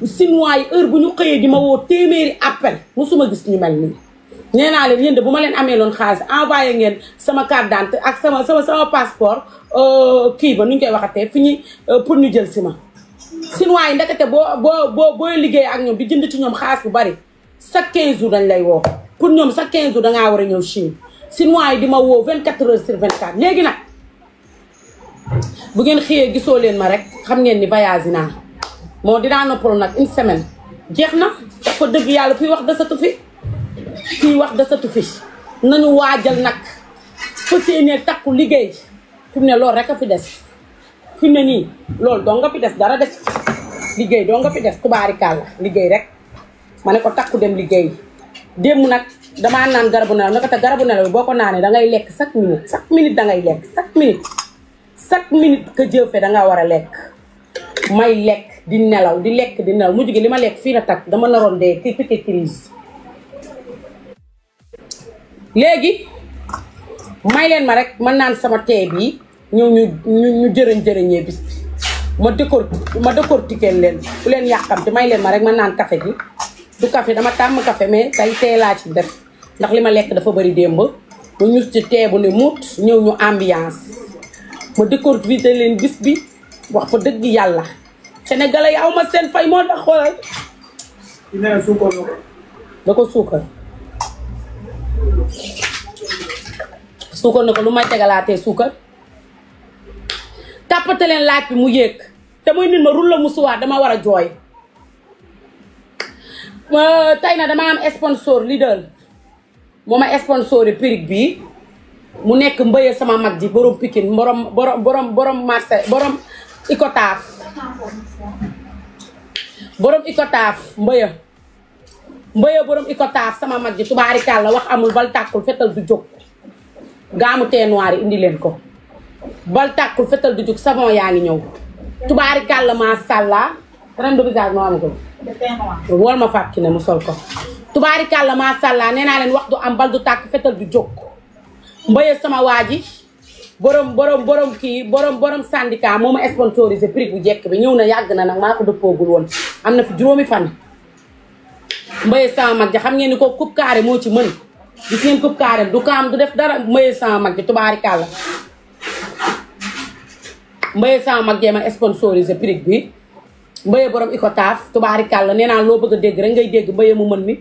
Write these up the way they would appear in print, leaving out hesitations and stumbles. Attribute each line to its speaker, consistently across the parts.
Speaker 1: Chinois yi heure bu ñu xëyee di ma woo téeméeri appel musuma gis ñu mel nii. nee naa leen yéen de bu ma leen amee loon xaalis envoyé ngeen sama carte d'identité ak sama passeport kii ba nu ñu koy waxatee fi ñuy pour ñu jël si ma. Chinois yi ndekete boo liggéey ak ñoom di jënd ci ñoom xaalis bu bari chaque 15 jours dañ lay woo pour ñoom chaque 15 jours dangaa war a ñëw Chine. Chinois yi di ma woo 24 heures sur 24 léegi nag bu ngeen xëyee gisoo leen ma rek xam ngeen ni voyage naa moo dinaa noppalu nag une semaine jeex na dafa dëgg yàlla fii wax desatu fi. fii wax desatu fi nañu waajal nag fas yéenee takku liggéey fi mu ne loolu rek a fi des fi mu ne nii loolu doo nga fi des dara des liggéey doo nga fi des tubaarikàlla liggéey rek ma ne ko takku dem liggéey démb nag damaa naan garabu nelaw naka te garabu nelaw boo ko naanee dangay lekk chaque minute dangay lekk chaque minute que Dieu fait danga war a lekk may lekk di nelaw di lekk di nelaw mujj gi li ma lekk fii na takk dama naroon dee kii petite crise léegi may leen ma rek man naan sama tee bi ñëw ñu jërëñee bis bi ma décortiquer leen bu leen yàqamte may leen ma rek man naan café gi du café dama tàmm café mais tey tee laa ci def ndax li ma lekk dafa bari démb mu ñus ci tee bu ne muut ñëw ñu ambiance ma décortiquer leen bis bi wax fa dëgg yàlla sénégalais yi aw ma seen fay moo tax xoolal da ko suukar na ko lu may tegalaatee suukar tàppate leen laaj bi mu yéeg te muy nit ma rul la musuwaat dama war a jooy tey na dama am sponsor Lidl moo ma sponsoré périg bi mu nekk mbëye sama mag ji borom Pikine borom marché borom Icotaf mbëye borom Icotaf sama mag ji tubaarikàlla wax amul bal tàkkul fetal du jóg gaamu tee noir yi indi leen ko bal tàkkul fetal du jóg savon yaa ngi ñëw tubaarikàlla masàllaa crème de visage moo am ko wol ma fàkki ne mu sol ko tubaarikàlla masàllaa nee naa leen wax du am bal du tàkk fetal du jóg mbëye sama waa ji borom kii borom syndicat moo ma sponsorisé prix bu jekk bi ñëw na yàgg na nag maa ko dëppoogul woon am na fi juróomi fan mbëye sama mag ja xam ngeen ni ko coupe carré moo ci mën gis ngeen coupe carré du kaam du def dara mbëye sama mag ji tubaarikàlla mbëye sama mag jee ma sponsorisé prix bi mbëye borom Icotaf tubaarikàlla nee naa loo bëgg a dégg rek ngay dégg mbëye mu mën mi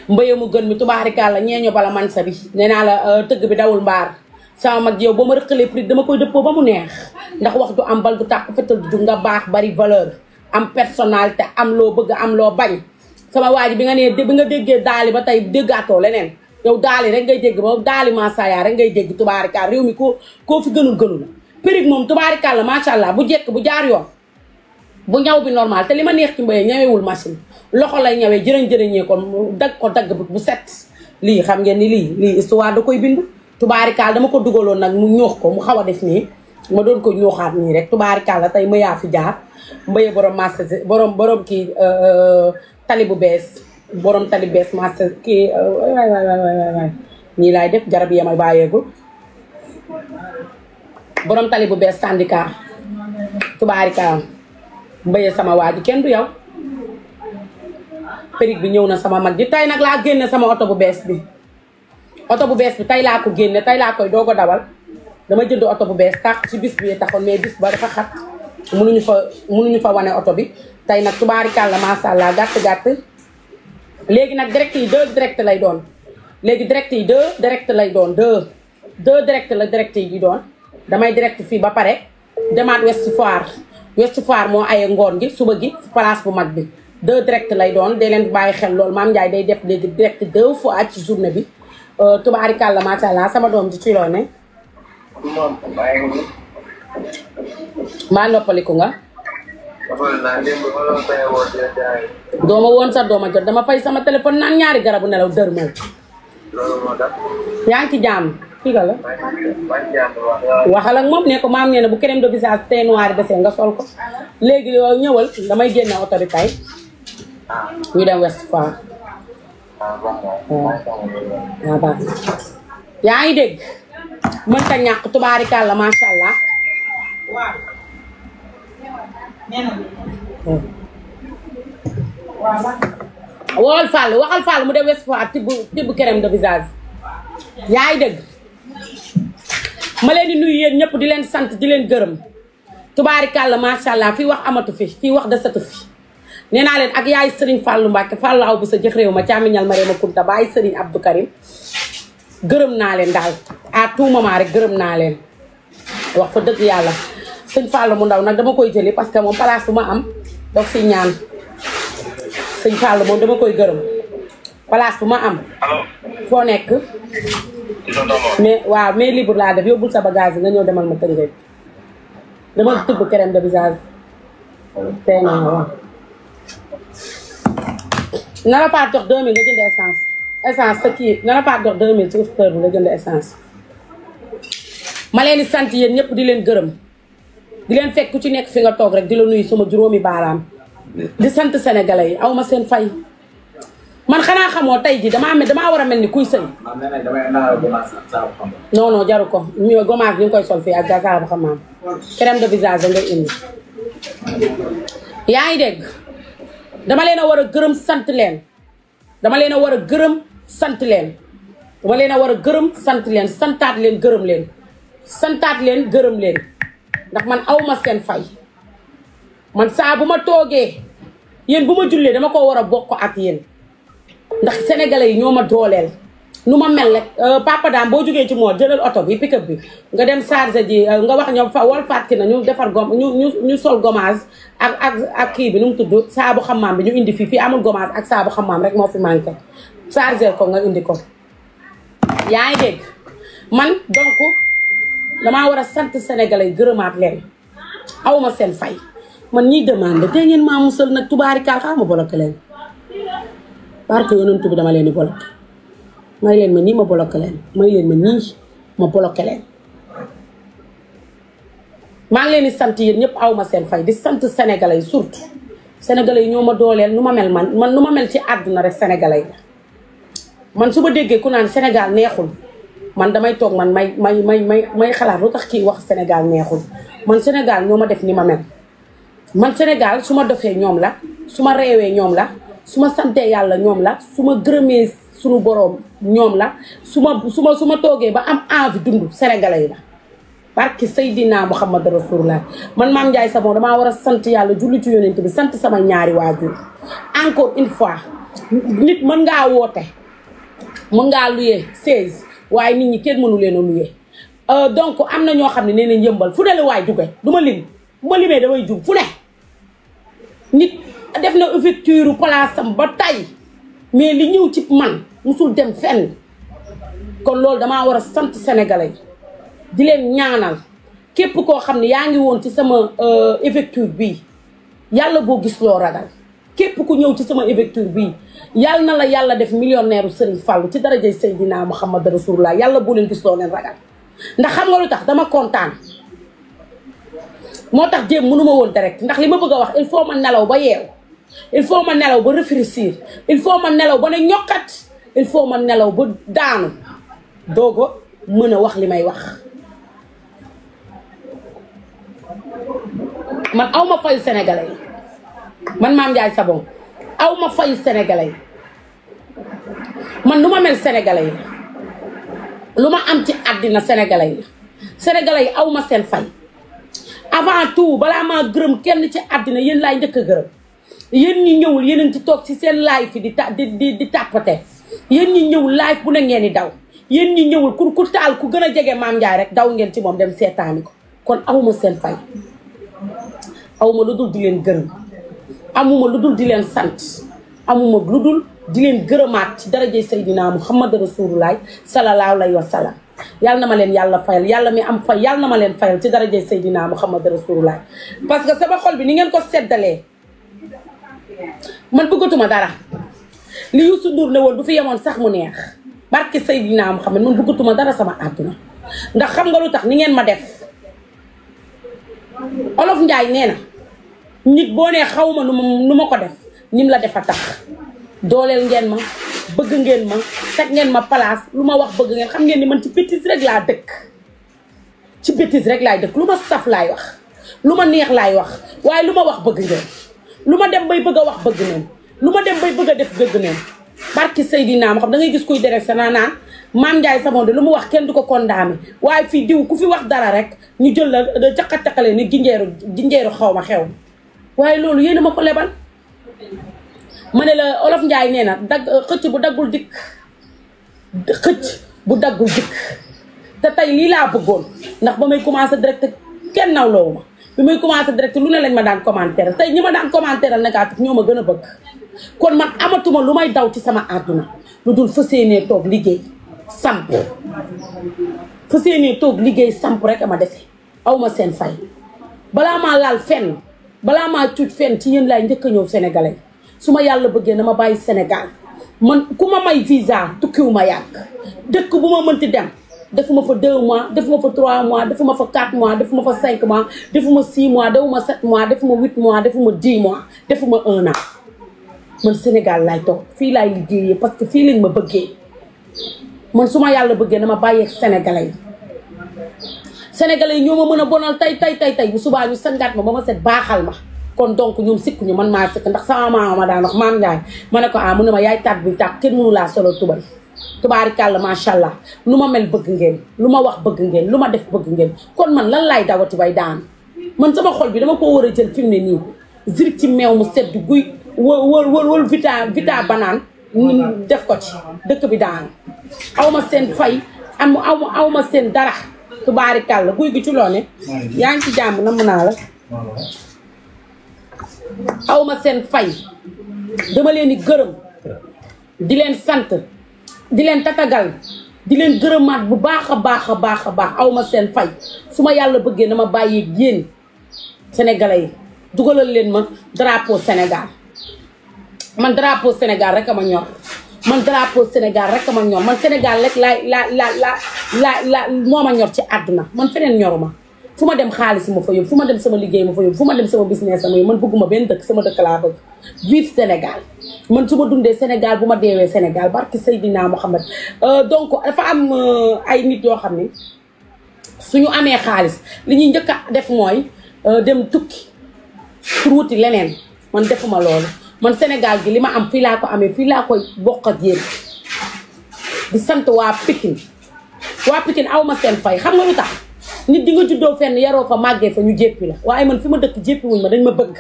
Speaker 1: mbëye mu gën mi tubaarikàlla ñeeño bala man sa bi nee naa la tëgg bi dawul mbaar sama mag yow boo ma rëqalee prix dama koy dëppoo ba mu neex ndax wax du am bal du tàkk fetal du jug nga baax bari valeur am personnalité am loo bëgg am loo bañ sama waa ji bi nga déggee daali ba tey déggaatoo leneen yow daali rek ngay dégg ba daali masaya rek ngay dégg tubaarikàlla réew mi koo fi gënul la périg moom tubaarikàlla macha allah bu jekk bu jaar yoon bu ñaw bi normal te li ma neex ci mbéye ñawewul machine loxo lay ñawee jërëñee ko dagg bu set lii xam ngeen ni lii histoire da koy bind tubaarikàlla dama ko dugaloon nag mu ñoox ko mu xaw a def nii ma doon ko ñooxaat nii rek tubaarikàlla tey ma yaa fi jaar mbéye borom marché borom kii tali bu bees marché kii waay ñii laay def jarab yemay bàyyeegul borom tali bu bees syndicat tubaarikàlla mbéye sama waa ji kenn du yow périg bi ñëw na sama mag ji tey nag laa génne sama oto bu bees bi tey laa ko génne tey laa koy doog a dawal dama jënd oto bu bees tàq ci bis bi taxoon mais bis ba dafa xat mënuñu fa wane oto bi tey nag tubaarikàlla masàllaa gàtt léegi nag direct yi 2 direct lay doon léegi direct yi 2 direct lay doon 2 direct la direct yi di doon damay direct fii ba pare demaat West Foire moo aye ngoon gi suba gi place bu mag bi 2 direct lay doon dee leen bàyyi xel loolu Mame Ndiaye day def léegi direct 2 fois ci journée bi tubaarikàlla macha allah sama doom ji ci loo ne maa noppaliku nga dooma woon sax dooma jot dama fay sama téléphone naan ñaari garabu nelaw dërmal yaa ngi ci jàmm kii la waxal ak moom ne ko maam nee na bu crème de visage teint noir desee nga sol ko léegi ñëwal damay génne oto bi tey ñu dem West Foire waaw baax yaa ngi dégg mënta ñàkk tubaarikàlla macha allah wool Fall waxal Fall mu dem West Foire tibb crème de visage yaay dëgg ma leen di nuyu yéen ñëpp di leen sant di leen gërëm tubaarikàlla macha allah fii wax amatu fi fii wax desatu fi nee naa leen ak yaay Serigne Fallou Mbacke Fallou aw bu sa jëx réew ma caamiñal ma réema kunta baay Serigne Abdou Karim gërëm naa leen daal à tout moment rek gërëm naa leen wax fa dëgg yàlla sëñ Fallou mu ndaw nag dama koy jëli parce que moom place bu ma am doog si ñaan sëñ Fallou moom dama koy gërëm place bu ma am foo nekk mais waaw mais libre laa def yóbbul sa bagage yi nga ñëw demal ma tëngëj dama tibb crème de visage tey naa waaw na la faa jox 2000 nga jënd essence sa kii na la faa jox 2000 ci scooter bi nga jënd essence ma leen di sant yéen ñëpp di leen gërëm di leen fekk ku ci nekk fi nga toog rek di la nuyu sama juróomi baaraam di sant sénégalais yi aw ma seen fay man xanaa xamoo tey ji damaa war a mel ni kuy sëy non jaru ko mi gommage ñu ngi koy sol fii ak gasaabu xamaam crème de visage da ngay indi yaa ngi dégg dama leen a war a gërëm sant leen dama leen a war a gërëm sant leen dama leen a war a gërëm sant leen santaat leen gërëm leen santaat leen gërëm leen ndax man aw ma seen fay man saa bu ma toogee yéen bu ma jullee dama ko war a bokk ak yéen ndax sénégalais yi ñoo ma dooleel nu ma mel rek papa daam boo jógee ci moo jëlal oto bi pick-up bi nga dem chargé ji nga wax ñoom fa wal fàtti na ñu defar ñu sol gommage ak kii bi nu mu tudd saabu xamaam bi ñu indi fii amul gommage ak saabu xamaam rek moo fi manqué chargé ko nga indi ko yaa ngi dégg man donc damaa war a sant sénégalais yi gërëmaat leen awma seen fay man ñiy demande te ngeen maa musal nag tubaarikaal xaw ma bloqué leen parce que yonentu bi dama leen di bloqué may leen ma nii ma bloqué leen may leen ma nii ma bloqué leen maa ngi leen di sant yéen ñëpp awma seen fay di sant sénégalais yi surtout sénégalais yi ñoo ma dooleel nu ma mel man nu ma mel ci àdduna rek sénégalais yi man su ma déggee ku naan Sénégal neexul man damay toog man may xalaat lu tax kii wax Sénégal neexul man Sénégal ñoo ma def ni ma mel man Sénégal su ma dofee ñoom la su ma reewee ñoom la su ma santee yàlla ñoom la su ma gërëmee suñu boroom ñoom la su ma toogee ba am envie dund sénégalais yi la barki Seydina Muhammad Rasulullah man Mame Ndiaye Savon damaa war a sant yàlla julli ci yonent bi sant sama ñaari waajur encore une fois nit mën ngaa woote mën ngaa luyee 16 waaye nit ñi kenn mënu leen a luyee donc am na ñoo xam ne nee nañ yëmbal fu ne la waay jóge du ma lim bu ma limee damay jub fu ne nit def na ouverture place am ba tay mais li ñëw ci man musul dem fenn kon loolu damaa war a sant sénégalais di leen ñaanal képp koo xam ne yaa ngi woon ci sama ouverture bii yàlla boo gis loo ragal képp ku ñëw ci sama ouverture bii yàlla na la yàlla def millionnaire u Serigne Fallou ci darajay Seydina Muhammad Rasulullah yàlla boo leen gis loo leen ragal ndax xam nga lu tax dama kontaan moo tax jéem mënuma woon direct ndax li ma bëgg a wax il faut ma nelaw ba yeew il faut ma nelaw ba réfléchir il faut ma nelaw ba ne ñokkat il faut ma nelaw ba daanu doogo mën a wax li may wax man aw ma fayu sénégalais yi man Mame Ndiaye Savon aw ma fayu sénégalais yi man lu ma mel sénégalais yi la lu ma am ci àddina sénégalais yi la sénégalais yi aw ma seen fay avant tout balaa maa gërëm kenn ci àddina yéen laay njëkk a gërëm yéen ñi ñëwul yéen ci toog ci seen live fi di tàppate yéen ñi ñëwul live bu ne ngeen di daw yéen ñi ñëwul ku taal ku gën a jege Mame Ndiaye rek daw ngeen ci moom dem seetaani ko kon awma seen fay awma lu dul di leen gërëm amuma lu dul di leen sant amuma lu dul di leen gërëmaat ci darajay Seydina Muhammad Rasulullah sallallahu alayhi wa sallam yàlla na ma leen yàlla fayal yàlla mi am fay yàlla na ma leen fayal ci darajay Seydina Muhammad Rasulullah parce que sama xol bi ni ngeen ko seddalee man bëggatuma dara li Youssou Ndour ne woon bu fi yemoon sax mu neex barke Seydina Muhammad man bëggatuma dara sama àdduna ndax xam nga lu tax ni ngeen ma def Olof Njaay nee na nit boo nee xaw ma nu ma ko def nim la defa tax dooleel ngeen ma bëgg ngeen ma teg ngeen ma place lu ma wax bëgg ngeen xam ngeen ni man ci bêtise rek laa dëkk ci bêtise rek laay dëkk lu ma saf laay wax lu ma neex laay wax waaye lu ma wax bëgg ngeen lu ma dem bay bëgg a wax bëgg ngeen lu ma dem bay bëgg a def dëgg neen barki Seydina ma xam da ngay gis kuy dere sa naan Mame Ndiaye Savon de lu mu wax kenn du ko condamné waaye fii diw ku fi wax dara rek ñu jël la da caqat-caqale ni ginjeeru xaw ma xew waaye loolu yéen a ma ko lebal ma ne la Olof Ndiaye nee na xëcc bu daggul dikk te tey lii laa bëggoon ndax ba may commencé direct kenn nawloowu ma bi may commencé direct lu ne lañ ma daan commentaire tey ñi ma daan commentaire négatif ñoo ma gën a bëgg kon man amatuma lu may daw ci sama àdduna lu dul fas yéenee toog liggéey samp fas yéenee toog liggéey samp rek ama defe awma seen fay balaa maa laal fenn balaa maa cuuj fenn ci yéen laay njëkk a ñëw sénégalais su ma yàlla bëggee na ma bàyyi Sénégal man ku ma may visa tukkiwu ma yàgg dëkk bu ma mënti dem defuma fa 2 mois defuma fa 3 mois defuma fa 4 mois defuma fa 5 mois defuma 6 mois defuma 7 mois defuma 8 mois defuma 10 mois defuma 1 an man Sénégal laay toog fii laay liggéeyee parce que fii lañ ma bëggee man su ma yàlla bëggee na ma bàyyeeg sénégalais yi ñoo ma mën a bonal tey bu subaa ñu sangaat ma ba ma set baaxal ma kon donc ñoom sikku ñu man maa sikk ndax sama maama ma daan wax Mame Ndiaye ma ne ko mu ne ma yaay taat bi taat kenn mënu laa solo tubay tubaarikàlla macha allah lu ma mel bëgg ngeen lu ma wax bëgg ngeen lu ma def bëgg ngeen kon man lan laay dawati bay daan man sama xol bi dama ko war a jël fi mu ne nii zirik ci meew mu sedd guy wël vita banaan def ko ci dëkk bi daan awma seen fay awma seen dara tubaarikàlla guy gi ci loone yaa ngi ci jàmm na mën naa la awma seen fay dama leen di gërëm di leen sant di leen tatagal di leen gërëmaat bu baax a baax awma seen fay su ma yàlla bëggee na ma bàyyi yéen sénégalais yi dugalal leen ma drapeau Sénégal man drapeau Sénégal rek a ma ñor man drapeau Sénégal rek a ma ñor man Sénégal rek la moo ma ñor ci àdduna man feneen ñoruma fu ma dem xaalis ma fa yóbbu fu ma dem sama liggéey ma fa yóbbu fu ma dem sama business sama yóbbu man bëgguma benn dëkk sama dëkk laa bëgg vive Sénégal man su ma dundee Sénégal bu ma deewee Sénégal barki Seydina Mohamed donc dafa am ay nit yoo xam ne suñu amee xaalis li ñuy njëkk a def mooy dem tukki pour wuti leneen man defuma loolu man Sénégal gi li ma am fii laa ko amee fii laa koy bokk ak yéen di sant waa Pikine aw ma seen fay xam nga lu tax nit di nga juddoo fenn yaroo fa màggee fa ñu jéppi la waaye man fi ma dëkk jéppi wuñ ma dañ ma bëgg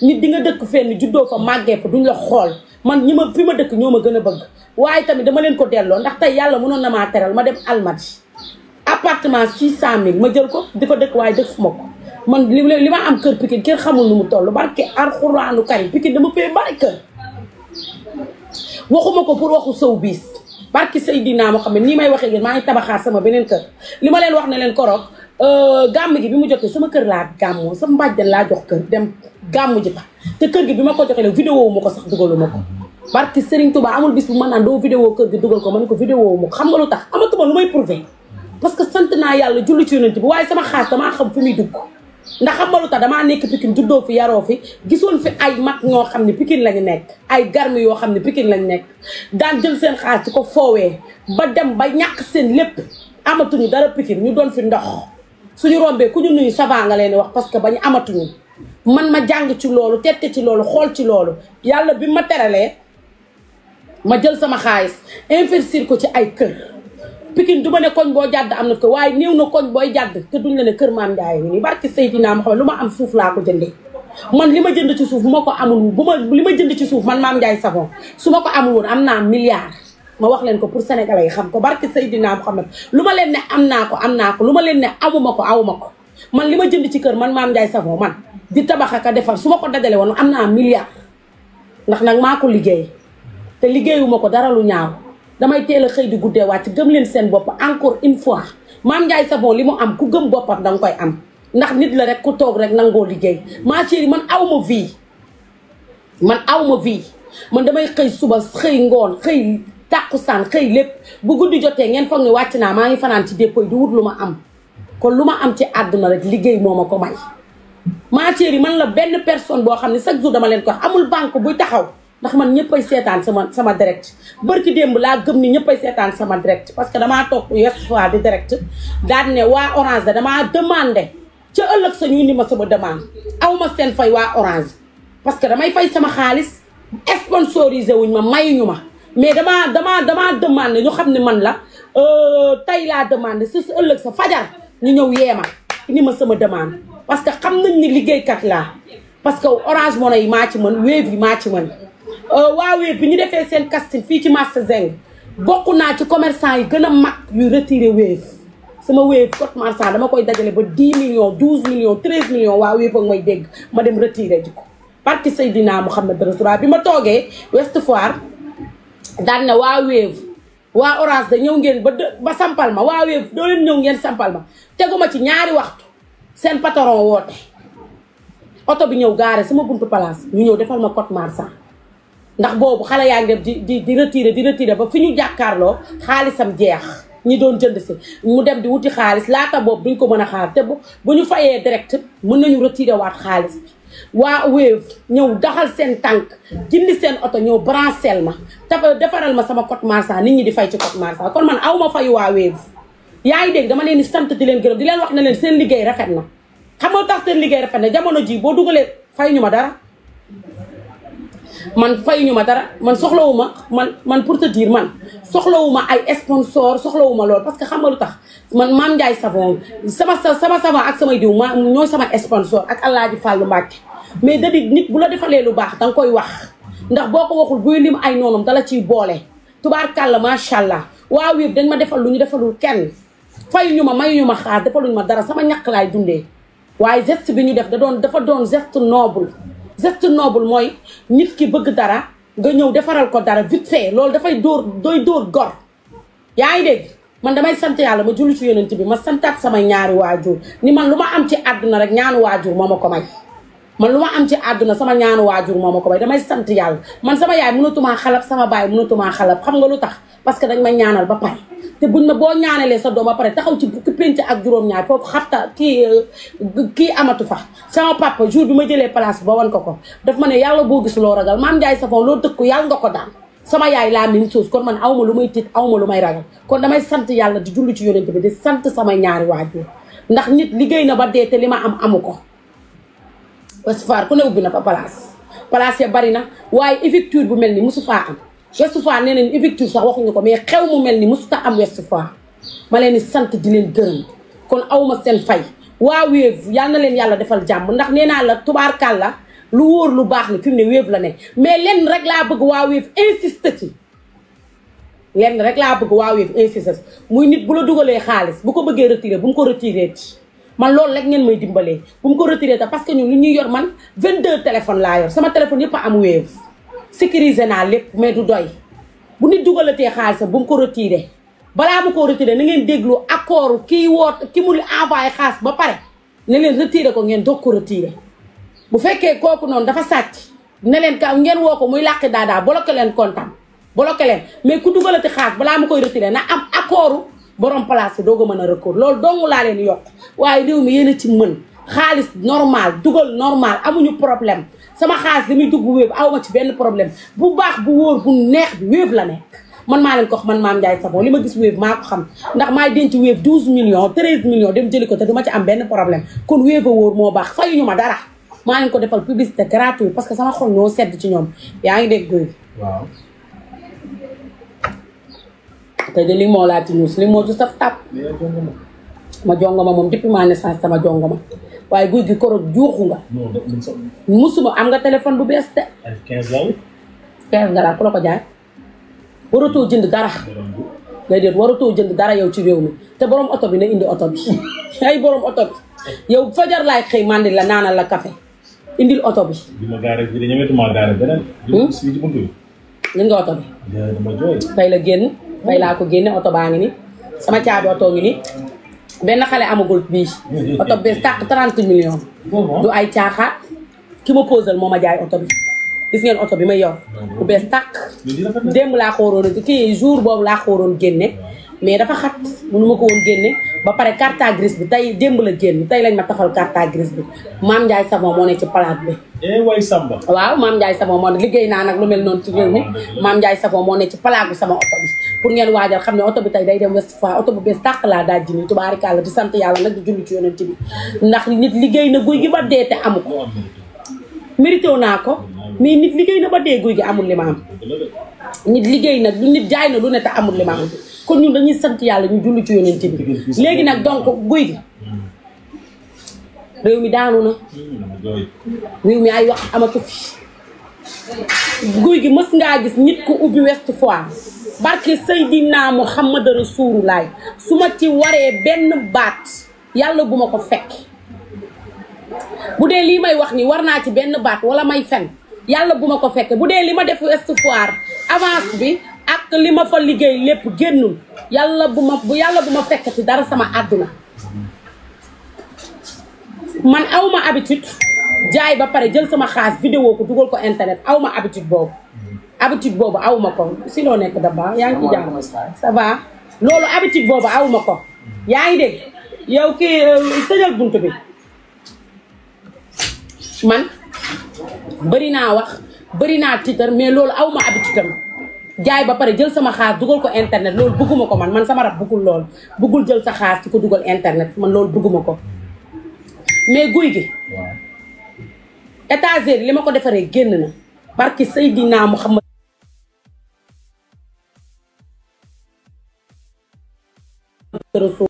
Speaker 1: nit di nga dëkk fenn juddoo fa màggee fa duñ la xool man fi ma dëkk ñoo ma gën a bëgg waaye tamit dama leen ko delloo ndax tey yàlla mënoon na maa teral ma dem Almadi appartement 600000 ma jël ko di fa dëkk waaye dëkk fu ma ko man li ma am kër Pikine kenn xamul nu mu toll barke Alxuraanu Karim Pikine dama fee bari kër waxuma ko pour waxu sow biis barki Seydina moo xam ne nii may waxee ngeen maa ngi tabaxaat sama beneen kër li ma leen wax ne leen koroog gàmm gi bi mu jotee sama kër laa gàmmoo sama mbàjjan laa jox kër dem gàmm ji fa te kër gi bi ma ko joxee leen vidéo wu ma ko sax dugalu ma ko barki Serigne Touba amul bis bu ma naan doo vidéo kër gi dugal ko ma ne ko vidéo wu ma ko xam nga lu tax amatuma lu may prouver parce que sant naa yàlla julli ci yonent bi waaye sama xaas damaa xam fi muy dugg ndax xam nga lu tax damaa nekk Pikine juddoo fi yaroo fi gisoon fi ay mag ñoo xam ne Pikine lañu nekk ay garmi yoo xam ne Pikine lañu nekk daan jël seen xaalis ci ko foowee ba dem ba ñàkk seen lépp amatuñu dara Pikine ñu doon fi ndox suñu rombee ku ñu nuyu savant nga leen wax parce que bañu amatuñu man ma jàng ci loolu tette ci loolu xool ci loolu yàlla bi ma teralee ma jël sama xaalis investir ko ci ay kër Pikine du ma ne koñ boo jàdd am na ko waaye néew na koñ booy jàdd te duñ la ne kër Mame Ndiaye ngi nii barki Seydina ma xam lu ma am suuf laa ko jëndee man li ma jënd ci suuf bu ma ko amul li ma jënd ci suuf man Mame Ndiaye Savon su ma ko amul woon am naa milliard ma wax leen ko pour sénégalais yi xam ko barki Seydina Mohamed lu ma leen ne am naa ko lu ma leen ne awuma ko man li ma jënd ci kër man Mame Ndiaye Savon man di tabax ak a defar su ma ko dajale woon am naa milliard ndax nag maa ko liggéey te liggéeyuma ko dara lu ñaaw damay teel a xëy di guddee wàcc gëm leen seen bopp encore une fois Mame Ndiaye Savon li mu am ku gëm boppam danga koy am ndax nit la rek ku toog rek nangoo liggéey ma chérie man awma vie man damay xëy suba xëy ngoon xëy tàkkusaan xëy lépp bu guddi jotee ngeen foog ne wàcc naa maa ngi fanaan ci dépôt yi di wut lu ma am kon lu ma am ci àdduna rek liggéey moo ma ko may ma chérie man la benn personne boo xam ne chaque jour dama leen ko wax amul banque buy taxaw ndax man ñëppay seetaan sama direct bërki démb laa gëm ni ñëppay seetaan sama direct parce que damaa toog yes fois di direct daal ne waa Orange da damaa demandé ca ëllëg sa ñu ni ma sama demande aw ma seen fay waa Orange parce que damay fay sama xaalis sponsorisé wuñ ma mayuñu ma mais damaa demandé ñu xam ne man la tey laa demandé su ëllëg sa fajar ñu ñëw yeema ni ma sama demande parce que xam nañ ni liggéeykat laa parce que Orange Money yi maa ci mën Wave yi maa ci mën waa Wave bi ñu defee seen casting fii ci marché Zeng bokk naa ci commerçant yi gën a mag yu retiré Wave sama Wave code marchand dama koy dajale ba 10 millions 12 millions 13 millions waa Wave ak may dégg ma dem retiré ji ko parce que Seydina Mouhamed Rasulullah bi ma toogee West Foire daan na waa Wave waa Orange da ñëw ngeen ba sampal ma waa Wave doo leen ñëw ngeen sampal ma teguma ci ñaari waxtu seen patron woote oto bi ñëw gaare sama buntu place ñu ñëw defal ma code marchand ndax boobu xale yaa ngi dem di retiré ba fi ñu jàkkaarloo xaalisam jeex ñi doon jënd si mu dem di wuti xaalis laata boobu duñ ko mën a xaar te bu ñu fayee direct mën nañu retiré waat xaalis bi waa Wave ñëw daxal seen tànk jindi seen oto ñëw branchel ma te defaral ma sama code marchand nit ñi di fay ci code marchand kon man aw ma fayu waa Wave yaa ngi dégg dama leen di sant di leen gërëm di leen wax ne leen seen liggéey rafet na xam nga tax seen liggéey rafet na jamono ji boo dugalee fay ñu ma dara man fayuñu ma dara man soxlawuma man pour te dire man soxlawuma ay sponsor soxlawuma lool parce que xam nga lu tax man Mame Ndiaye Savon sama savon ak samay diw ma ñooy sama sponsor ak Alaaji Fàllu Mbàkke mais da di nit bu la defalee lu baax danga koy wax ndax boo ko waxul buy lim ay noonam dala ciy boole tubaarkàlla macha allah waa Wave dañ ma defal lu ñu defalul kenn fayuñu ma mayuñu ma xaar defaluñu ma dara sama ñàkk laay dundee waaye geste bi ñu def dafa doon geste noble geste noble mooy nit ki bëgg dara nga ñëw defaral ko dara vite fait loolu dafay dóor gor yaa ngi dégg man damay sant yàlla ma julli ci yonent bi ma santaat samay ñaari waajur ni man lu ma am ci àdduna rek ñaanu waajur moo ma ko may man lu ma am ci àdduna sama ñaanu waajur moo ma ko may damay sant yàlla man sama yaay mënatumaa xalab sama baay mënatumaa xalab xam nga lu tax parce que dañ may ñaanal ba pare te buñ ma boo ñaanalee sa doom ba pare taxaw ci bukki pénc ak juróom-ñaar foofu xatta kii amatu fa sama papa jour bi ma jëlee place ba wan ko daf ma ne yàlla boo gis loo ragal Mame Ndiaye Savon loo dëkku yàlla nga ko daan sama yaay la même chose kon man awma lu may tiit awma lu may ragal kon damay sant yàlla di julli ci yonent bi di sant sama ñaari waajur ndax nit liggéey na ba dee te li ma am amu ko West Foire ku ne ubbi na fa place ya bari na waaye effecture bu mel ni mosu faa am West Foire nee nañ effective sax waxuñu ko mais xew mu mel ni musuta am West Foire ma leen di sant di leen gërëm kon awma seen fay waa Wave yal na leen yàlla defal jàmm ndax nee naa la tubaarkàlla lu wóor lu baax ni fi mu ne Wave la ne mais lenn rek laa bëgg waa Wave insisté ci lenn rek laa bëgg waa Wave insisté muy nit bu la dugalee xaalis bu ko bëggee retiré bu mu ko retiré ci man loolu rek ngeen may dimbalee bu mu ko retiré te parce que ñun li ñuy yor man 22 téléphones laa yor sama téléphone yëpp a am Wave sécurisé naa lépp mais du doy bu nit dugalatee xaalisam bu mu ko retiré balaa mu ko retiré na ngeen déglu accord kii woot ki mu envoyé xaalis ba pare ne leen retiré ko ngeen doog ko retiré bu fekkee kooku noonu dafa sàcc ne leen ka ngeen woo ko muy làqi daadaa bloqué leen kontam bloqué leen mais ku dugalati xaalis balaa mu koy retiré na am accord borom place bi doog a mën a recours loolu dong laa leen yokk waaye réew mi yéen a ci mën xaalis normal dugal normal amuñu problème sama xaalis li muy dugg Wave aw ma ci benn problème bu baax bu wóor bu neex bi Wave la nekk man maa leen ko wax man Mame Ndiaye Savon li ma gis Wave maa ko xam ndax maay denc Wave 12 millions 13 millions dem jëli ko te duma ci am benn problème kon Wave a wóor moo baax fayuñu ma dara maa leen ko defal publicité gratuite parce que sama xol ñoo sedd ci ñoom yaa ngi dégg Guy.
Speaker 2: waaw.
Speaker 1: te de li moo laa ci ñuus li moo ci saf tàpp ma jongo ma moom depuis ma naissance sama jongo ma waaye Guy gi koro juuxu nga musuma am nga téléphone bu bees de
Speaker 2: 15 ans
Speaker 1: 15 nga ku la ko jaay waratoo jënd dara ngay déet waratoo jënd dara yow ci réew mi te borom oto bi na indi oto bi ay borom oto bi yow fajar laay xëy mandi la naanal la café indil oto bi
Speaker 2: bi ma gaare bi dañu wetuma gaare beneen ci buntu bi
Speaker 1: ngeen nga oto bi
Speaker 2: dama jooy
Speaker 1: fay la génn fay laa ko génne oto baa ngi ni sama caabi oto ngi ni benn xale amagul bii oto bi tàq 30 millions du ay caaxaat ki ma posal moo ma jaay oto bi gis ngeen oto bi may yor bu bees tàq démb laa ko waroon kii jour boobu laa ko waroon génne mais dafa xat mënu ma ko woon génne ba pare carte grise bi tey démb la génn tey lañ ma tafal carte grise bi Mame Ndiaye Savon moo ne ci palaat bi
Speaker 2: way Samba
Speaker 1: waaw Mame Ndiaye Savon moo ne liggéey naa nag lu mel noonu ci réew mi Mame Ndiaye Savon moo ne ci palaat bi sama oto bi pour ngeen waajal xam ne oto bi tey day dem West Foire oto bu bees tàq laa daaj ji nii tubaarikàlla di sant yàlla nag di julli ci yonent bi ndax nit liggéey na Guy gi ba dee te amu ko mérité naa ko mais nit liggéey na ba dee guy gi amul li ma am nit liggéey na lu nit jaay na lu ne te amul li ma am kon ñun dañuy sant yàlla ñu julli ci yonent bi léegi nag donc guy gi réew mi daanu na réew mi ay wax amatu fi guy gi mës ngaa gis nit ku ubbi Ouest Foire barke Seydina Muhammad Rasulullah su ma ci waree benn baat yàlla bu ma ko fekk bu dee lii may wax ni war naa ci benn baat wala may fen yàlla bu ma ko fekk bu dee li ma def Ouest Foire avance bi ak li ma fa liggéey lépp génnul yàlla bu ma fekk ci dara sama àdduna man awma habitude jaay ba pare jël sama xaas vidéo ko dugal ko internet awma habitude boobu awma ko si loo nekk daba yaa ngi ci jàmm ça va loolu habitude boobu awma ko yaa ngi dégg yow kii tëjal bunt bi man bëri naa wax bëri naa tiitar mais loolu awma habitude am jaay ba pare jël sama xaas dugal ko internet loolu bëgguma ko man sama rab bëggul loolu bëggul jël sa xaas ci ko dugal internet man loolu bëgguma ko mais guy gi États-Unis li ma ko defaree génn na barki Seydina Muhammad Rasul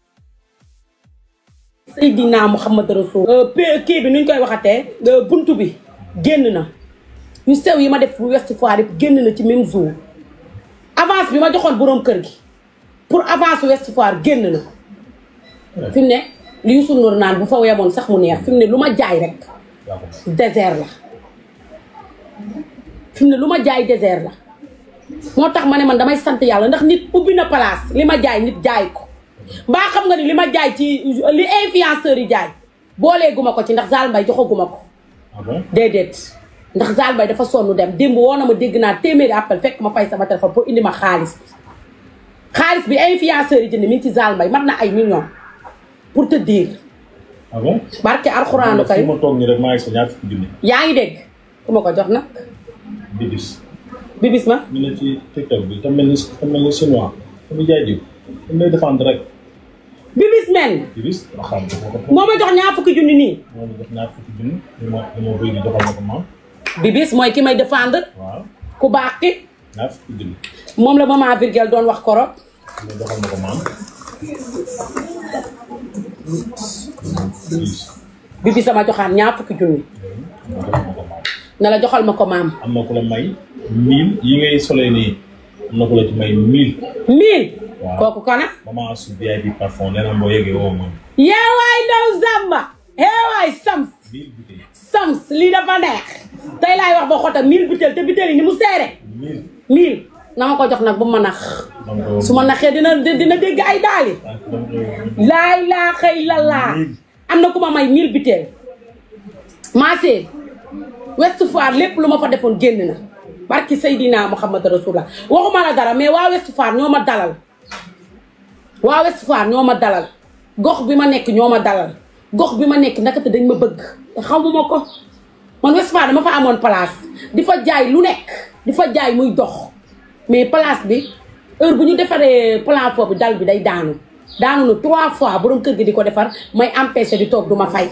Speaker 1: Seydina Muhammad Rasul kii bi nuñ koy waxatee buntu bi génn na yu sew yi ma def Ouest Foire yëpp génn na ci même jour avance bi ma joxoon boroom kër gi pour avance Ouest Foire génn na fi mu ne li Youssou Ndour naan bu fa yemoon sax mu neex fi mu ne lu ma jaay rek désert la fi mu ne lu ma jaay désert la moo tax ma ne man damay sant yàlla ndax nit ubbi na place li ma jaay nit jaay ko mbaa xam nga ni li ma jaay ci li influenceurs yi jaay booleeguma ko ci ndax Zal Mbaye joxaguma ko déedéet ndax Zal Mbaye dafa sonn dem démb woo na ma dégg naa téeméeri appel fekk ma fay sama téléphone pour indi ma xaalis bi influenceurs yi jënd mi ngi ci Zal Mbaye mat na ay millions pour te dire.
Speaker 2: ah bon
Speaker 1: barke alxuraanu kay
Speaker 2: ma toog nii rek maa ngi sa ñaar fukki junni.
Speaker 1: yaa ngi dégg ku ma ko jox nag. bibis ma.
Speaker 2: ñu ne ci TikTok bi tam mel ni chinois tam jaay jiw tam lay défendre rek.
Speaker 1: bibis men.
Speaker 2: bibis ma xam
Speaker 1: moo ma jox ñaar fukki junni nii.
Speaker 2: moo ma jox ñaar fukki junni dama bëgg di doxal ma ko maam.
Speaker 1: bibis mooy ki may défendre.
Speaker 2: waaw
Speaker 1: ku baax ki.
Speaker 2: ñaar fukki junni.
Speaker 1: moom la maman Virgile doon wax koro.
Speaker 2: ma doxal ma ko maam.
Speaker 1: bibis sama joxaan ñaar fukki junni. na la joxal ma ko maam.
Speaker 2: am na ku la may 1000 yi ngay solee nii am na ku la ci may 1000.
Speaker 1: 1000.
Speaker 2: waaw
Speaker 1: kooku kana.
Speaker 2: maman su VIP parfum nee na boo yeggee woo moom.
Speaker 1: yeewaay ndaw Zamba. yeewaay Sams.
Speaker 2: 1000 bouteilles.
Speaker 1: Sams lii dafa neex. tey laay wax ba xota 1000 butéel te butéel yi ni mu seere. 1000. na ma ko jox nag bu ma nax. su ma naxee dina dégg ay daali. laay laa xëy la laa. am na ku ma may 1000 butéel. maasee. Ouest Foire lépp lu ma fa defoon génn na. barki Seydina Muhammad Rasulullah waxuma la dara mais waa Ouest Foire ñoo ma dalal. waa Ouest Foire ñoo ma dalal. gox bi ma nekk ñoo ma dalal. gox bi ma nekk ndakate dañ ma bëgg. te xamuma ko. man Ouest Foire dama fa amoon place. di fa jaay lu nekk. di fa jaay muy dox. mais place bi heure bu ñu defaree plan foofu dal bi day daanu na 3 fois borom kër gi di ko defar may empêché di toog du ma fay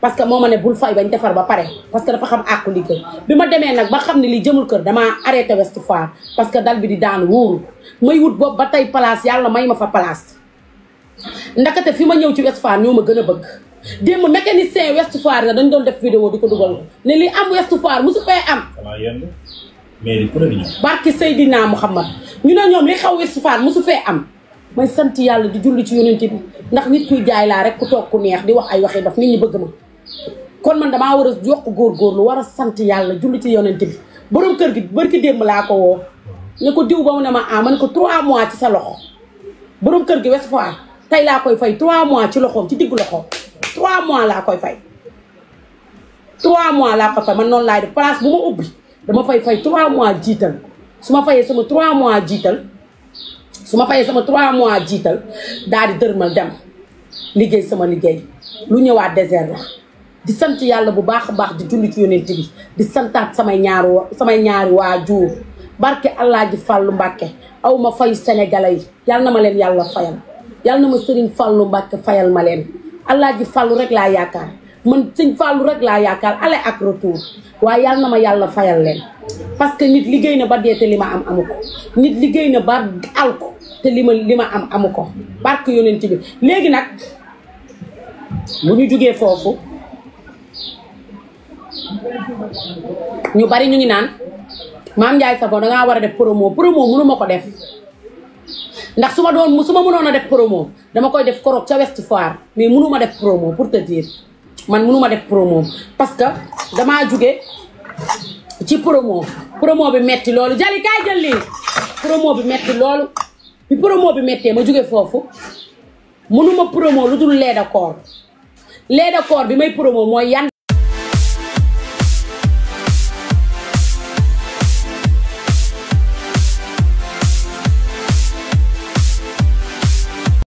Speaker 1: parce que moo ma ne bul fay bañ defar ba pare parce que dafa xam àqu liggéey bi ma demee nag ba xam ne li jëmul kër damaa arrêté Ouest Foire parce que dal bi di daanu wóoru may wut boobu ba tey place yàlla may ma fa place ndakate fi ma ñëw ci Ouest Foire ñoo ma gën a bëgg démb mécanicien Ouest Foire nga dañ doon def vidéo di ko dugal ne li am Ouest Foire mosu fee am
Speaker 2: mais li ku ne di ñëw.
Speaker 1: barki Seydina Muhammad ñu ne ñoom li xaw Ouest Foire mosu fee am may sant yàlla di julli ci yonent bi ndax nit kuy jaay laa rek ku toog ku neex di wax ay waxi daf nit ñi bëgg ma kon man damaa war a yokk góorgóorlu war a sant yàlla julli ci yonent bi borom kër gi barki démb laa ko woo ne ko diw ba mu ne ma ma ne ko 3 mois ci sa loxo borom kër gi Ouest Foire tey laa koy fay 3 mois ci loxoom ci diggu loxoom 3 mois laa koy fay 3 mois laa koy fay man noonu laay def place bu ma ubbi dama fay 3 mois jiital su ma fayee sama 3 mois jiital daal di dërmal dem liggéey sama liggéey lu ñëwaat désert la di sant yàlla bu baax a baax di julli ci yonent bi di santaat samay ñaari waajur barke Alaaji Fàllu Mbàkke aw ma fay sénégalais yi yal na ma leen yàlla fayal yal na ma Sëriñ Fàllu Mbàkke fayal ma leen Alaaji Fàllu rek laa yaakaar man sëñ Fallou rek laa yaakaar aller ak retour waaye yàlla na ma yàlla fayal leen parce que nit liggéey na ba dee te li ma am amu ko nit liggéey na ba al ko te li ma am amu ko barke yonent bi léegi nag bu ñu jugee foofu ñu bari ñu ngi naan Mame Ndiaye Savon dangaa war a def promo mënu ma ko def ndax su ma mënoon a def promo dama koy def koroog ca West Foire mais mënu ma def promo pour te dire man mënu ma def promo parce que damaa jóge ci promo bi metti loolu jali kaay jël lii promo bi metti loolu bi promo bi mettee ma jóge foofu mënu ma promo lu dul lait de corps bi may promo mooy yan